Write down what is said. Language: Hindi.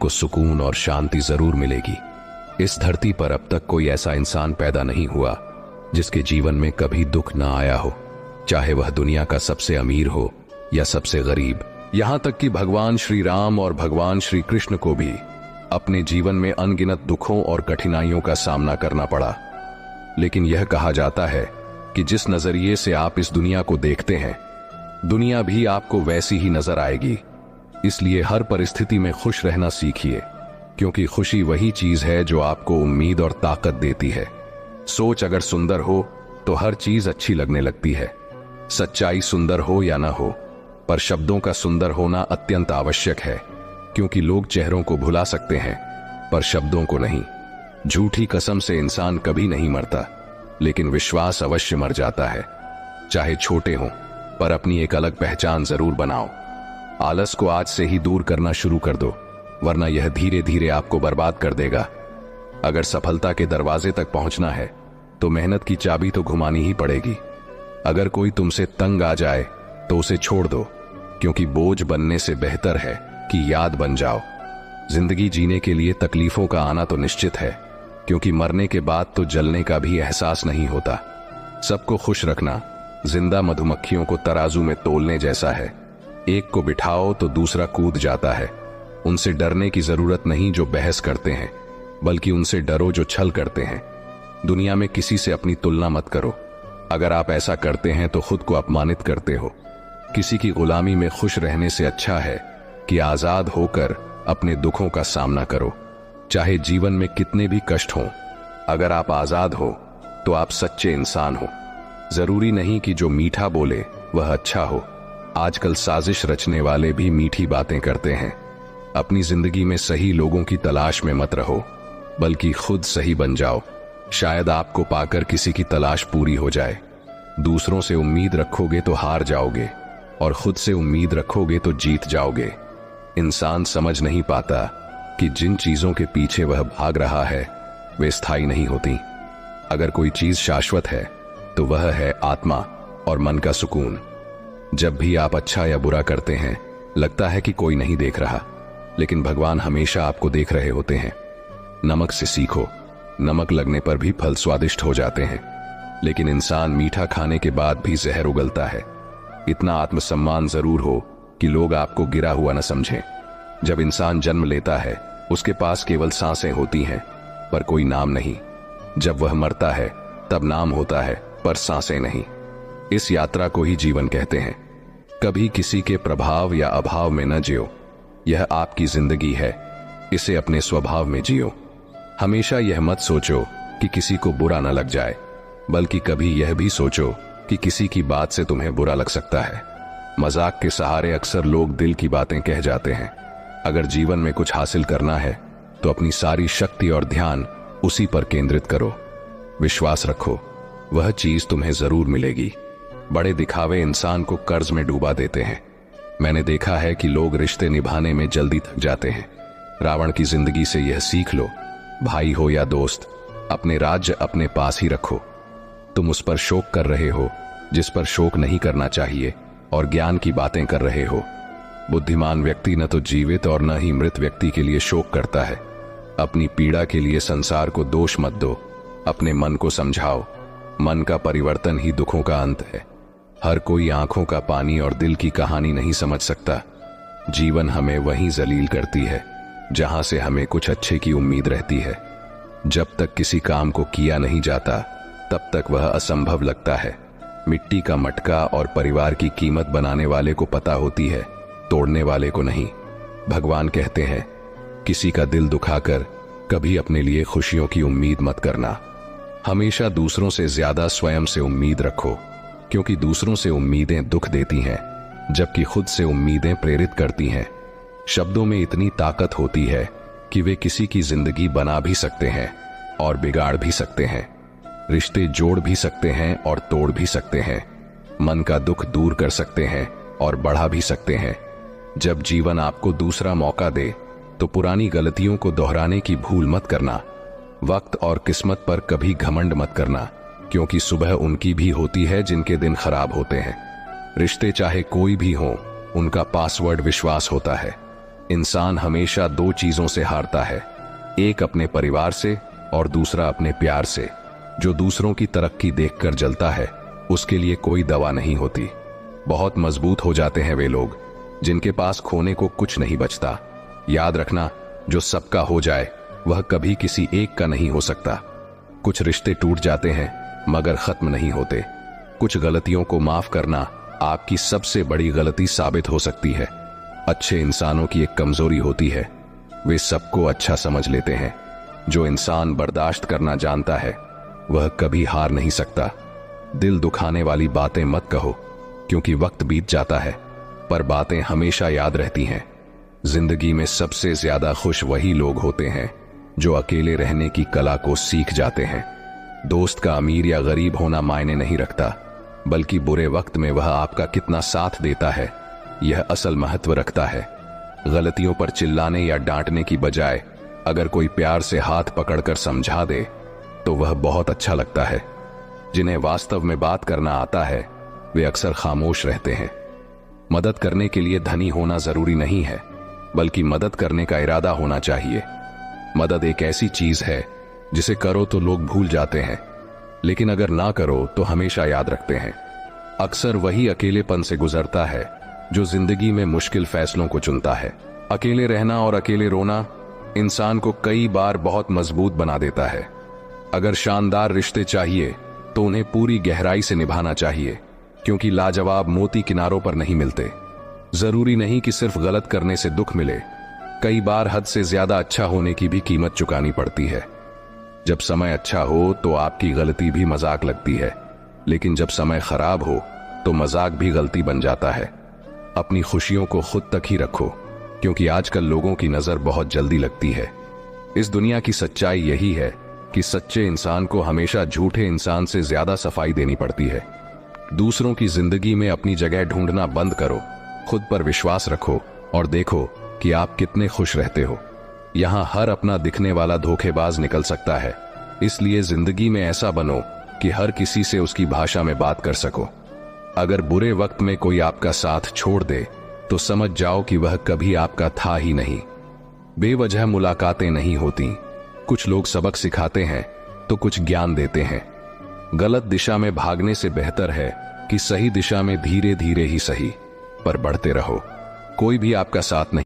आपको सुकून और शांति जरूर मिलेगी। इस धरती पर अब तक कोई ऐसा इंसान पैदा नहीं हुआ जिसके जीवन में कभी दुख ना आया हो, चाहे वह दुनिया का सबसे अमीर हो या सबसे गरीब। यहां तक कि भगवान श्री राम और भगवान श्री कृष्ण को भी अपने जीवन में अनगिनत दुखों और कठिनाइयों का सामना करना पड़ा। लेकिन यह कहा जाता है कि जिस नजरिए से आप इस दुनिया को देखते हैं, दुनिया भी आपको वैसी ही नजर आएगी। इसलिए हर परिस्थिति में खुश रहना सीखिए, क्योंकि खुशी वही चीज है जो आपको उम्मीद और ताकत देती है। सोच अगर सुंदर हो तो हर चीज अच्छी लगने लगती है। सच्चाई सुंदर हो या ना हो, पर शब्दों का सुंदर होना अत्यंत आवश्यक है, क्योंकि लोग चेहरों को भुला सकते हैं पर शब्दों को नहीं। झूठी कसम से इंसान कभी नहीं मरता, लेकिन विश्वास अवश्य मर जाता है। चाहे छोटे हों, पर अपनी एक अलग पहचान जरूर बनाओ। आलस को आज से ही दूर करना शुरू कर दो, वरना यह धीरे धीरे आपको बर्बाद कर देगा। अगर सफलता के दरवाजे तक पहुंचना है तो मेहनत की चाबी तो घुमानी ही पड़ेगी। अगर कोई तुमसे तंग आ जाए तो उसे छोड़ दो, क्योंकि बोझ बनने से बेहतर है कि याद बन जाओ। जिंदगी जीने के लिए तकलीफों का आना तो निश्चित है, क्योंकि मरने के बाद तो जलने का भी एहसास नहीं होता। सबको खुश रखना जिंदा मधुमक्खियों को तराजू में तोलने जैसा है। एक को बिठाओ तो दूसरा कूद जाता है। उनसे डरने की जरूरत नहीं जो बहस करते हैं, बल्कि उनसे डरो जो छल करते हैं। दुनिया में किसी से अपनी तुलना मत करो। अगर आप ऐसा करते हैं तो खुद को अपमानित करते हो। किसी की गुलामी में खुश रहने से अच्छा है कि आजाद होकर अपने दुखों का सामना करो। चाहे जीवन में कितने भी कष्ट हों, अगर आप आजाद हो तो आप सच्चे इंसान हो। जरूरी नहीं कि जो मीठा बोले वह अच्छा हो। आजकल साजिश रचने वाले भी मीठी बातें करते हैं। अपनी जिंदगी में सही लोगों की तलाश में मत रहो, बल्कि खुद सही बन जाओ। शायद आपको पाकर किसी की तलाश पूरी हो जाए। दूसरों से उम्मीद रखोगे तो हार जाओगे, और खुद से उम्मीद रखोगे तो जीत जाओगे। इंसान समझ नहीं पाता कि जिन चीजों के पीछे वह भाग रहा है वे स्थायी नहीं होती। अगर कोई चीज शाश्वत है तो वह है आत्मा और मन का सुकून। जब भी आप अच्छा या बुरा करते हैं, लगता है कि कोई नहीं देख रहा, लेकिन भगवान हमेशा आपको देख रहे होते हैं। नमक से सीखो। नमक लगने पर भी फल स्वादिष्ट हो जाते हैं, लेकिन इंसान मीठा खाने के बाद भी जहर उगलता है। इतना आत्मसम्मान जरूर हो कि लोग आपको गिरा हुआ न समझें। जब इंसान जन्म लेता है, उसके पास केवल सांसें होती हैं, पर कोई नाम नहीं। जब वह मरता है तब नाम होता है, पर सांसें नहीं। इस यात्रा को ही जीवन कहते हैं। कभी किसी के प्रभाव या अभाव में न जियो। यह आपकी जिंदगी है, इसे अपने स्वभाव में जियो। हमेशा यह मत सोचो कि किसी को बुरा न लग जाए, बल्कि कभी यह भी सोचो कि किसी की बात से तुम्हें बुरा लग सकता है। मजाक के सहारे अक्सर लोग दिल की बातें कह जाते हैं। अगर जीवन में कुछ हासिल करना है तो अपनी सारी शक्ति और ध्यान उसी पर केंद्रित करो। विश्वास रखो, वह चीज तुम्हें जरूर मिलेगी। बड़े दिखावे इंसान को कर्ज में डूबा देते हैं। मैंने देखा है कि लोग रिश्ते निभाने में जल्दी थक जाते हैं। रावण की जिंदगी से यह सीख लो, भाई हो या दोस्त, अपने राज्य अपने पास ही रखो। तुम उस पर शोक कर रहे हो जिस पर शोक नहीं करना चाहिए, और ज्ञान की बातें कर रहे हो। बुद्धिमान व्यक्ति न तो जीवित और न ही मृत व्यक्ति के लिए शोक करता है। अपनी पीड़ा के लिए संसार को दोष मत दो, अपने मन को समझाओ। मन का परिवर्तन ही दुखों का अंत है। हर कोई आंखों का पानी और दिल की कहानी नहीं समझ सकता। जीवन हमें वहीं जलील करती है जहां से हमें कुछ अच्छे की उम्मीद रहती है। जब तक किसी काम को किया नहीं जाता, तब तक वह असंभव लगता है। मिट्टी का मटका और परिवार की कीमत बनाने वाले को पता होती है, तोड़ने वाले को नहीं। भगवान कहते हैं, किसी का दिल दुखाकर कभी अपने लिए खुशियों की उम्मीद मत करना। हमेशा दूसरों से ज्यादा स्वयं से उम्मीद रखो, क्योंकि दूसरों से उम्मीदें दुख देती हैं, जबकि खुद से उम्मीदें प्रेरित करती हैं। शब्दों में इतनी ताकत होती है कि वे किसी की जिंदगी बना भी सकते हैं और बिगाड़ भी सकते हैं। रिश्ते जोड़ भी सकते हैं और तोड़ भी सकते हैं। मन का दुख दूर कर सकते हैं और बढ़ा भी सकते हैं। जब जीवन आपको दूसरा मौका दे तो पुरानी गलतियों को दोहराने की भूल मत करना। वक्त और किस्मत पर कभी घमंड मत करना, क्योंकि सुबह उनकी भी होती है जिनके दिन खराब होते हैं। रिश्ते चाहे कोई भी हो, उनका पासवर्ड विश्वास होता है। इंसान हमेशा दो चीजों से हारता है, एक अपने परिवार से और दूसरा अपने प्यार से। जो दूसरों की तरक्की देखकर जलता है, उसके लिए कोई दवा नहीं होती। बहुत मजबूत हो जाते हैं वे लोग जिनके पास खोने को कुछ नहीं बचता। याद रखना, जो सबका हो जाए वह कभी किसी एक का नहीं हो सकता। कुछ रिश्ते टूट जाते हैं मगर खत्म नहीं होते। कुछ गलतियों को माफ करना आपकी सबसे बड़ी गलती साबित हो सकती है। अच्छे इंसानों की एक कमजोरी होती है, वे सबको अच्छा समझ लेते हैं। जो इंसान बर्दाश्त करना जानता है वह कभी हार नहीं सकता। दिल दुखाने वाली बातें मत कहो, क्योंकि वक्त बीत जाता है पर बातें हमेशा याद रहती हैं। जिंदगी में सबसे ज्यादा खुश वही लोग होते हैं जो अकेले रहने की कला को सीख जाते हैं। दोस्त का अमीर या गरीब होना मायने नहीं रखता, बल्कि बुरे वक्त में वह आपका कितना साथ देता है यह असल महत्व रखता है। गलतियों पर चिल्लाने या डांटने की बजाय अगर कोई प्यार से हाथ पकड़कर समझा दे तो वह बहुत अच्छा लगता है। जिन्हें वास्तव में बात करना आता है वे अक्सर खामोश रहते हैं। मदद करने के लिए धनी होना जरूरी नहीं है, बल्कि मदद करने का इरादा होना चाहिए। मदद एक ऐसी चीज है जिसे करो तो लोग भूल जाते हैं, लेकिन अगर ना करो तो हमेशा याद रखते हैं। अक्सर वही अकेलेपन से गुजरता है जो जिंदगी में मुश्किल फैसलों को चुनता है। अकेले रहना और अकेले रोना इंसान को कई बार बहुत मजबूत बना देता है। अगर शानदार रिश्ते चाहिए तो उन्हें पूरी गहराई से निभाना चाहिए, क्योंकि लाजवाब मोती किनारों पर नहीं मिलते। जरूरी नहीं कि सिर्फ गलत करने से दुख मिले, कई बार हद से ज्यादा अच्छा होने की भी कीमत चुकानी पड़ती है। जब समय अच्छा हो तो आपकी गलती भी मजाक लगती है, लेकिन जब समय खराब हो तो मजाक भी गलती बन जाता है। अपनी खुशियों को खुद तक ही रखो, क्योंकि आजकल लोगों की नजर बहुत जल्दी लगती है। इस दुनिया की सच्चाई यही है कि सच्चे इंसान को हमेशा झूठे इंसान से ज्यादा सफाई देनी पड़ती है। दूसरों की जिंदगी में अपनी जगह ढूंढना बंद करो, खुद पर विश्वास रखो और देखो कि आप कितने खुश रहते हो। यहां हर अपना दिखने वाला धोखेबाज निकल सकता है, इसलिए जिंदगी में ऐसा बनो कि हर किसी से उसकी भाषा में बात कर सको। अगर बुरे वक्त में कोई आपका साथ छोड़ दे तो समझ जाओ कि वह कभी आपका था ही नहीं। बेवजह मुलाकातें नहीं होती, कुछ लोग सबक सिखाते हैं तो कुछ ज्ञान देते हैं। गलत दिशा में भागने से बेहतर है कि सही दिशा में धीरे धीरे ही सही, पर बढ़ते रहो। कोई भी आपका साथ नहीं